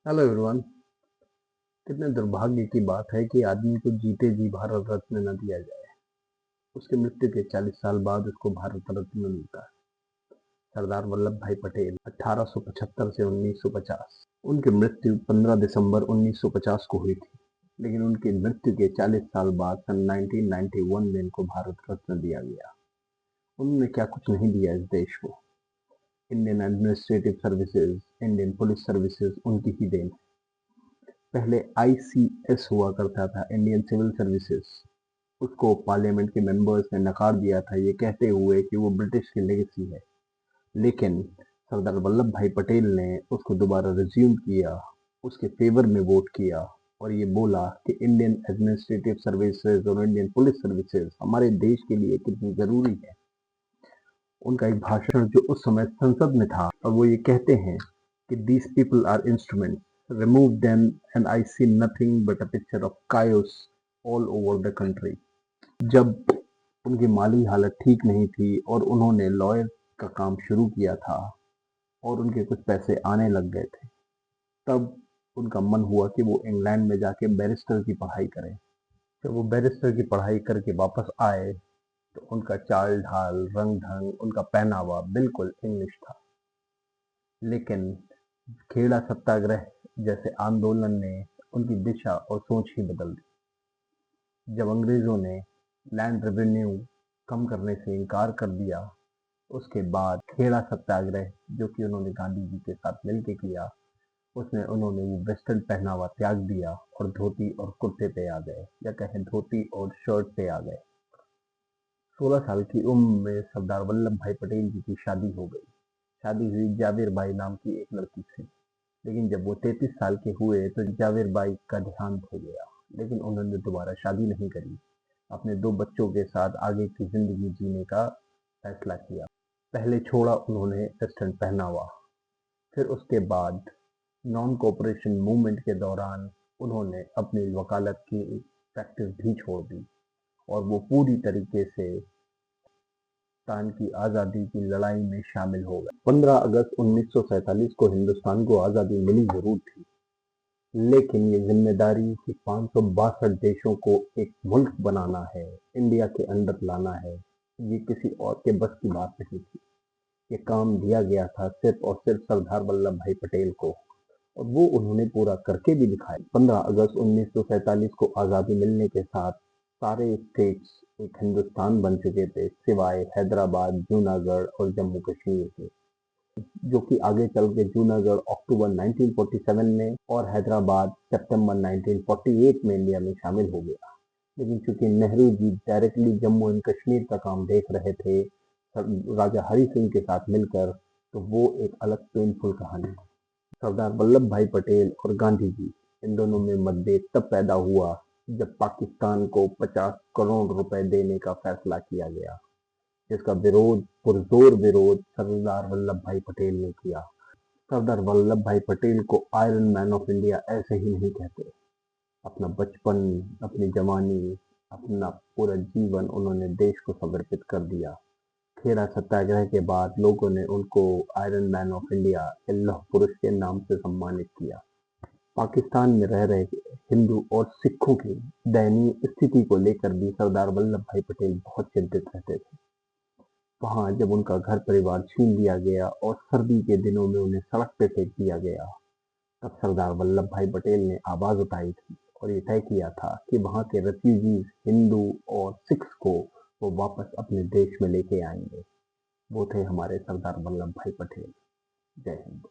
Hello everyone. कितने दुर्भाग्य की बात है कि आदमी को जीते जी भारत रत्न न दिया जाए। उसकी मृत्यु के 40 साल बाद उसको भारत रत्न मिलता है। सरदार वल्लभ भाई पटेल 1875 से 1950। उनकी मृत्यु 15 दिसंबर 1950 को हुई थी, लेकिन उनकी मृत्यु के 40 साल बाद सन 1991 में इनको भारत रत्न दिया गया। उन्होंने क्या कुछ नहीं दिया इस देश को। Indian administrative services, Indian police services उनकी ही देन है। पहले आईसीएस हुआ करता था, इंडियन सिविल सर्विसेज। उसको पार्लियामेंट के मेंबर्स ने नकार दिया था, ये कहते हुए कि वो ब्रिटिश की लेगेसी है। लेकिन सरदार वल्लभ भाई पटेल ने उसको दोबारा रिज्यूम किया, उसके फेवर में वोट किया और ये बोला कि इंडियन एडमिनिस्ट्रेटिव सर्विसेज और इंडियन पुलिस सर्विसेज हमारे देश के लिए कितनी जरूरी है। उनका एक भाषण जो उस समय संसद में था, और वो ये कहते हैं कि these people are instrument, remove them and I see nothing but a picture of chaos all over the country। जब उनकी माली हालत ठीक नहीं थी और उन्होंने लॉयर का काम शुरू किया था और उनके कुछ पैसे आने लग गए थे, तब उनका मन हुआ कि वो इंग्लैंड में जाके बैरिस्टर की पढ़ाई करें। जब वो बैरिस्टर की पढ़ाई करके वापस आए तो उनका चाल ढाल, रंग ढंग, उनका पहनावा बिल्कुल इंग्लिश था। लेकिन खेड़ा सत्याग्रह जैसे आंदोलन ने उनकी दिशा और सोच ही बदल दी। जब अंग्रेजों ने लैंड रेवेन्यू कम करने से इनकार कर दिया, उसके बाद खेड़ा सत्याग्रह जो कि उन्होंने गांधी जी के साथ मिलकर किया, उसमें उन्होंने वो वेस्टर्न पहनावा त्याग दिया और धोती और कुर्ते पे आ गए, या कहें धोती और शर्ट पे आ गए। 16 साल की उम्र में सरदार वल्लभ भाई पटेल जी की शादी हो गई। शादी हुई जावेर बाई नाम की एक लड़की से। लेकिन जब वो 33 साल के हुए तो जावेर बाई का देहांत हो गया, लेकिन उन्होंने दोबारा शादी नहीं करी। अपने 2 बच्चों के साथ आगे की जिंदगी जीने का फैसला किया। पहले छोड़ा उन्होंने वेस्टर्न पहनावा, फिर उसके बाद नॉन कोऑपरेशन मूवमेंट के दौरान उन्होंने अपनी वकालत की प्रैक्टिस भी छोड़ दी और वो पूरी तरीके से हिंदुस्तान की आज़ादी की लड़ाई में शामिल हो गए। 15 अगस्त 1947 को हिंदुस्तान को आज़ादी मिली जरूर थी, लेकिन ये जिम्मेदारी कि 562 देशों को एक मुल्क बनाना है, इंडिया के अंदर लाना है, ये किसी और के बस की बात नहीं थी। ये काम दिया गया था सिर्फ और सिर्फ सरदार वल्लभ भाई पटेल को, और वो उन्होंने पूरा करके भी दिखाया। 15 अगस्त 1947 को आज़ादी मिलने के साथ सारे स्टेट्स एक हिंदुस्तान बन चुके थे, सिवाय हैदराबाद, जूनागढ़ और जम्मू कश्मीर के, जो कि आगे चल के जूनागढ़ अक्टूबर 1947 में और हैदराबाद सितंबर 1948 में इंडिया में शामिल हो गया। लेकिन चूंकि नेहरू जी डायरेक्टली जम्मू एंड कश्मीर का काम देख रहे थे राजा हरि सिंह के साथ मिलकर, तो वो एक अलग पेनफुल कहानी है। सरदार वल्लभ भाई पटेल और गांधी जी, इन दोनों में मतभेद तब पैदा हुआ जब पाकिस्तान को 50 करोड़ रुपए देने का फैसला किया गया, जिसका विरोध, पुरजोर विरोध सरदार वल्लभ भाई पटेल ने किया। सरदार वल्लभ भाई पटेल को आयरन मैन ऑफ इंडिया ऐसे ही नहीं कहते। अपना बचपन, अपनी जवानी, अपना पूरा जीवन उन्होंने देश को समर्पित कर दिया। खेड़ा सत्याग्रह के बाद लोगों ने उनको आयरन मैन ऑफ इंडिया, लौह पुरुष के नाम से सम्मानित किया। पाकिस्तान में रह रहे हिंदू और सिखों की दयनीय स्थिति को लेकर भी सरदार वल्लभ भाई पटेल बहुत चिंतित रहते थे। वहां जब उनका घर परिवार छीन लिया गया और सर्दी के दिनों में उन्हें सड़क पे फेंक दिया गया, तब सरदार वल्लभ भाई पटेल ने आवाज उठाई थी और ये तय किया था कि वहां के रेफ्यूजीज हिंदू और सिख्स को वो वापस अपने देश में लेके आएंगे। वो थे हमारे सरदार वल्लभ भाई पटेल। जय हिंद।